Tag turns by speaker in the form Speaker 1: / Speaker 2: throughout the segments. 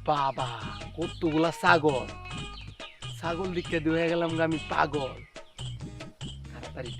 Speaker 1: বাবা কতগুলা ছাগল ছাগল দিকে দিয়ে গেলাম আমি পাগল তাড়াতাড়ি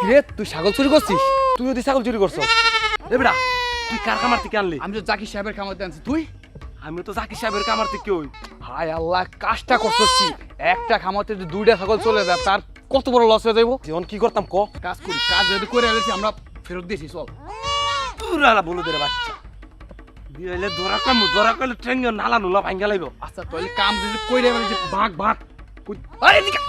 Speaker 1: রে তুই ছাগল চুরি করছিস তুই যদি ছাগল চুরি করছ এ বেটা তুই কার কামার থেকে আনলি
Speaker 2: আমি তো জাকির সাহেবের খামার আনছি তুই
Speaker 1: আমি তো জাকির সাহেবের কামার থেকে ওই
Speaker 2: হায় আল্লাহ কাজটা করতেছি একটা খামারতে যদি দুইটা ছাগল চলে যায় তার কত বড় লস হয়ে যাইব
Speaker 1: জীবন কি করতাম ক
Speaker 2: কাজ করি কাজ যদি করে আনছি আমরা ফেরত দিয়েছি চল
Speaker 1: তুরালা বলো দে বাচ্চা দিলে ধরা করলে ট্রেন নালা নুলা ভাঙ্গা লাইব
Speaker 2: আচ্ছা তাহলে কাম যদি কইরে বলে যে ভাগ ভাগ
Speaker 1: আরে নিকা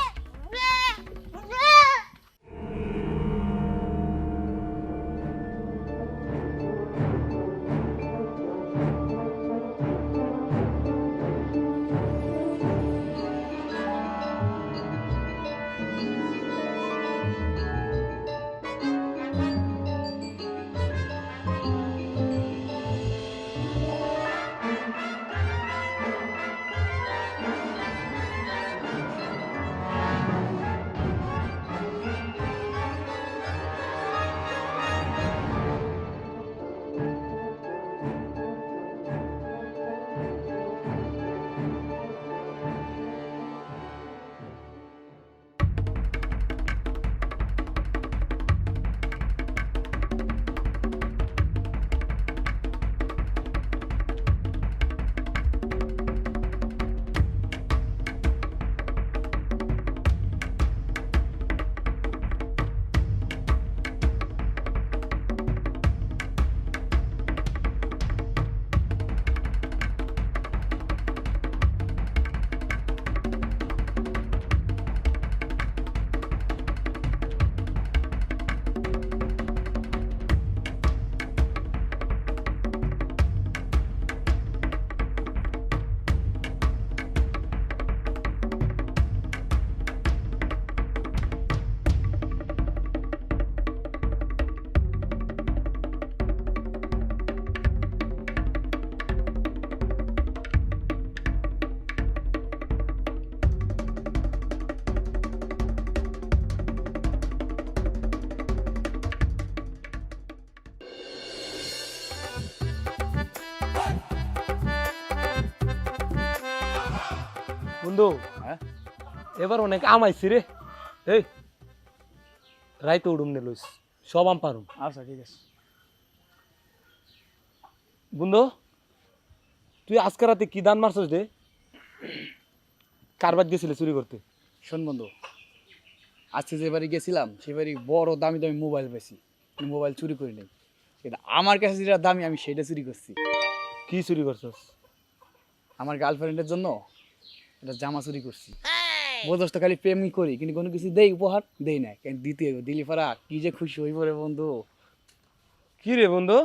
Speaker 1: বন্ধু এবার অনেক আম আইছি রে এই রাইতে উড়ুম নে লইস সব আম পারুম
Speaker 2: আচ্ছা ঠিক আছে
Speaker 1: বন্ধু তুই আজকে রাতে কি দান মারছস রে কার বাদ গেছিলে চুরি করতে
Speaker 2: শোন বন্ধু আজকে যে বাড়ি গেছিলাম সে বাড়ি বড় দামি দামি মোবাইল পেয়েছি, মোবাইল চুরি করি নাই, কিন্তু আমার কাছে যেটা দামি আমি সেটা চুরি করছি।
Speaker 1: কি চুরি করছস?
Speaker 2: আমার গার্লফ্রেন্ডের জন্য এটা জামা চুরি করছি। বোঝস তো খালি প্রেমই করি, কিন্তু কোনো কিছু দেই উপহার দেই না, কেন দিতে হবে, দিলি পারা কি যে খুশি হই পড়ে বন্ধু।
Speaker 1: কি রে বন্ধু,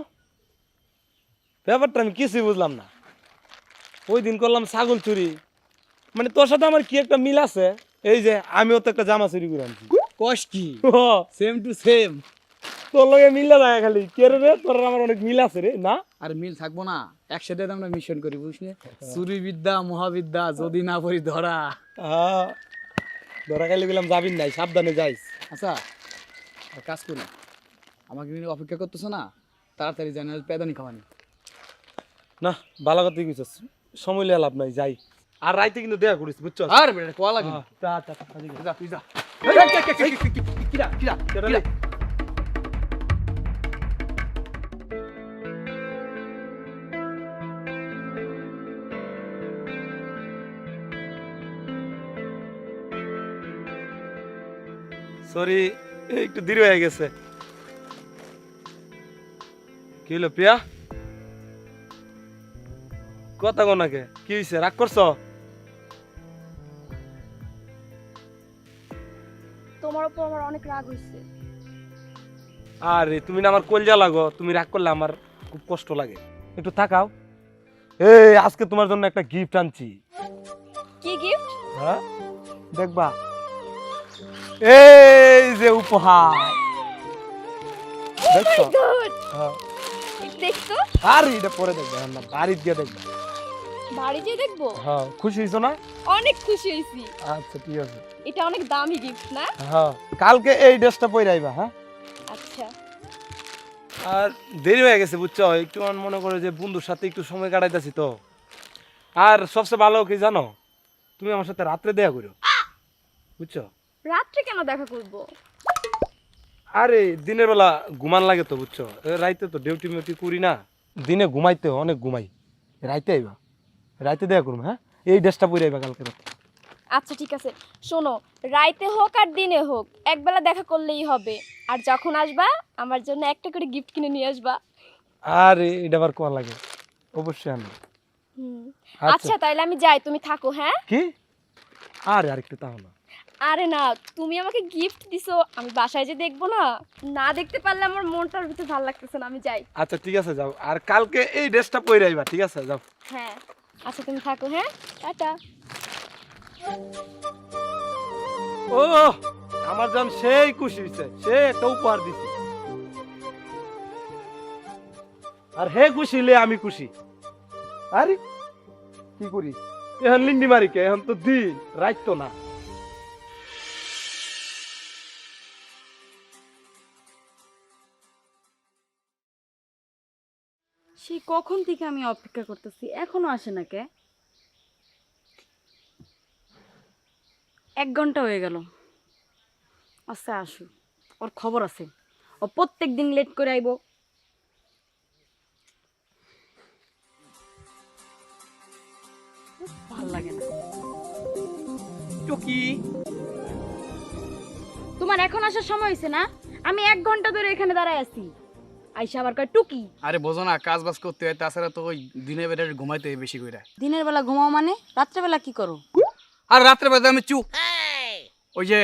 Speaker 1: ব্যাপারটা আমি কিছুই বুঝলাম না। ওই দিন করলাম ছাগল চুরি, মানে তোর সাথে আমার কি একটা মিল আছে? এই যে আমিও তো একটা জামা চুরি করে আনছি।
Speaker 2: কস কি
Speaker 1: ও,
Speaker 2: সেম টু সেম।
Speaker 1: তোর লগে মিললে যায় খালি কে রে? তোর আর আমার অনেক মিল আছে রে না?
Speaker 2: আর মিল থাকবো না, একসাথে আমরা মিশন করি বুঝলি, চুরি বিদ্যা মহাবিদ্যা যদি না পড়ি ধরা।
Speaker 1: হ্যাঁ, ধরা খাইলে গেলাম যাবিন নাই, সাবধানে যাইস।
Speaker 2: আচ্ছা এক কাজ করি, আমাকে কিন্তু অপেক্ষা করতেছো না, তাড়াতাড়ি জানি পেদানি খাওয়ানি।
Speaker 1: না, ভালো কথা কইছস, সময় লিয়ে লাভ নাই, যাই। আর রাইতে কিন্তু দেখা করিস, বুঝছস?
Speaker 2: আর বেটা কোয়া লাগে
Speaker 1: হ্যাঁ, তা তা তা, ঠিক আছে।
Speaker 2: যা তুই যা।
Speaker 1: কিরা কিরা কিরা রে? সরি, একটু দেরি হয়ে গেছে। কি হলো প্রিয়া? কথা কো নাকে, কি হয়েছে? রাগ করছো?
Speaker 3: তোমার উপর আমার অনেক রাগ হইছে।
Speaker 1: আরে তুমি না আমার কলজা লাগো, তুমি রাগ করলে আমার খুব কষ্ট লাগে। একটু তাকাও, এই আজকে তোমার জন্য একটা গিফট আনছি।
Speaker 3: কি গিফট?
Speaker 1: হ্যাঁ, দেখবা, এই যে উপহার দেখছো?
Speaker 3: গুড।
Speaker 1: হ্যাঁ।
Speaker 3: দেখছো?
Speaker 1: আর এটা পরে দেখবে, না বাড়িতে গিয়ে দেখবে।
Speaker 3: বাড়ি যেয়ে দেখবো?
Speaker 1: হ্যাঁ, খুশি হইছো না?
Speaker 3: অনেক খুশি হইছি।
Speaker 1: আচ্ছা ঠিক আছে।
Speaker 3: এটা অনেক দামি গিফট না?
Speaker 1: হ্যাঁ, কালকে এই ড্রেসটা পরে আইবা। হ্যাঁ,
Speaker 3: আচ্ছা।
Speaker 1: আর দেরি হয়ে গেছে বুঝছো, একটু মনে করে যে বন্ধুর সাথে একটু সময় কাটাইতেছি তো। আর সবচেয়ে ভালো কি জানো, তুমি আমার সাথে রাত্রে দেখা করো, বুঝছো?
Speaker 3: রাত্রে কেন দেখা করব?
Speaker 1: আরে দিনের বেলা ঘুমান লাগে তো, বুঝছো? রাইতে তো ডিউটি মিউটি করি না, দিনে ঘুমাইতে অনেক ঘুমাই, রাইতে আইবা, রাইতে দেখা করবো। হ্যাঁ, এই ড্রেসটা পরে আইবা কালকে রাতে।
Speaker 3: আচ্ছা ঠিক আছে, শোনো, রাইতে হোক আর দিনে হোক একবেলা দেখা করলেই হবে। আর যখন আসবা আমার জন্য একটা করে গিফট কিনে নিয়ে আসবা।
Speaker 1: আরে এটা আবার কোয়া লাগে, অবশ্যই আনবো।
Speaker 3: হুম।
Speaker 1: আচ্ছা।
Speaker 3: আচ্ছা তাইলে আমি যাই, তুমি থাকো। হ্যাঁ?
Speaker 1: কি? আরে আরেকটু তাহলে।
Speaker 3: আরে না, তুমি আমাকে গিফট দিছো, আমি বাসায় যে দেখবো না, না দেখতে পারলে আমার মনটার ভিতরে ভালো লাগতেছে না, আমি যাই।
Speaker 1: আচ্ছা ঠিক আছে, যাও। আর কালকে এই ড্রেসটা পরে আইবা, ঠিক আছে? যাও।
Speaker 3: হ্যাঁ আচ্ছা তুমি থাকো। হ্যাঁ, টাটা।
Speaker 1: ও, আমার জান সেই খুশি হইছে, সে একটা উপহার দিছে। আর হে খুশি হলে আমি খুশি। আরে কি করি এখন, লিন্ডি মারি কে? এখন তো দিন রাইত তো না।
Speaker 4: সেই কখন থেকে আমি অপেক্ষা করতেছি, এখনো আসে না কে? 1 ঘন্টা হয়ে গেল। আচ্ছা আসু, ওর খবর আছে, ও প্রত্যেক দিন লেট করে আইব। ভাল লাগে না।
Speaker 2: টুকি
Speaker 4: তোমার এখন আসার সময় হয়েছে না? আমি 1 ঘন্টা ধরে এখানে দাঁড়ায় আছি, আইসা আবার কয় টুকি।
Speaker 2: আরে বোঝো না, কাজ বাজ করতে হয়, তাছাড়া তো ওই দিনের বেলা ঘুমাইতে হয় বেশি করে।
Speaker 4: দিনের বেলা ঘুমাও মানে রাত্রেবেলা কি করো?
Speaker 2: আর রাত্রে বেলা আমি ওই যে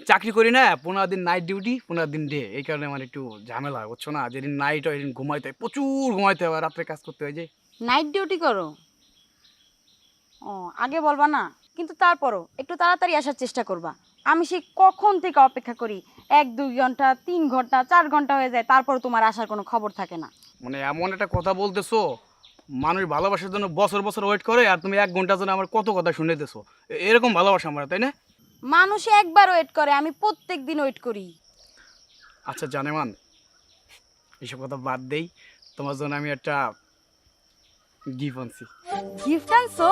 Speaker 2: চাকরি করি না, 15 দিন নাইট ডিউটি 15 দিন ডে, এই কারণে আমার একটু ঝামেলা হয়, বুঝছো না? যেদিন নাইট হয় সেদিন ঘুমাইতে হয়, প্রচুর ঘুমাইতে হয়, রাত্রে কাজ করতে হয় যে।
Speaker 4: নাইট ডিউটি করো? ও, আগে বলবা না? কিন্তু তারপরও একটু তাড়াতাড়ি আসার চেষ্টা করবা। আমি সেই কখন থেকে অপেক্ষা করি, 1-2 ঘন্টা 3 ঘন্টা 4 ঘন্টা হয়ে যায়, তারপর তোমার আসার কোনো খবর থাকে না।
Speaker 2: মানে এমন একটা কথা বলতেছো, মানুষ ভালোবাসার জন্য বছর বছর ওয়েট করে, আর তুমি 1 ঘন্টার জন্য আমার কত কথা শুনেতেছো। এরকম ভালোবাসা আমার, তাই না?
Speaker 4: মানুষ একবার ওয়েট করে, আমি প্রত্যেক দিন ওয়েট করি।
Speaker 2: আচ্ছা জানেমান, এইসব কথা বাদ দেই, তোমার জন্য আমি একটা গিফট আনছি।
Speaker 4: গিফট আনছো?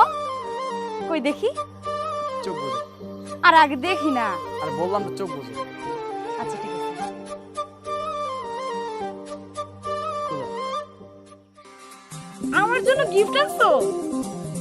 Speaker 4: কই দেখি।
Speaker 2: চোখ বুঝে।
Speaker 4: আর আগে দেখি না।
Speaker 2: আর বললাম তো চোখ বুঝে।
Speaker 4: আচ্ছা ঠিক আছে। আমার জন্য গিফট আনছো?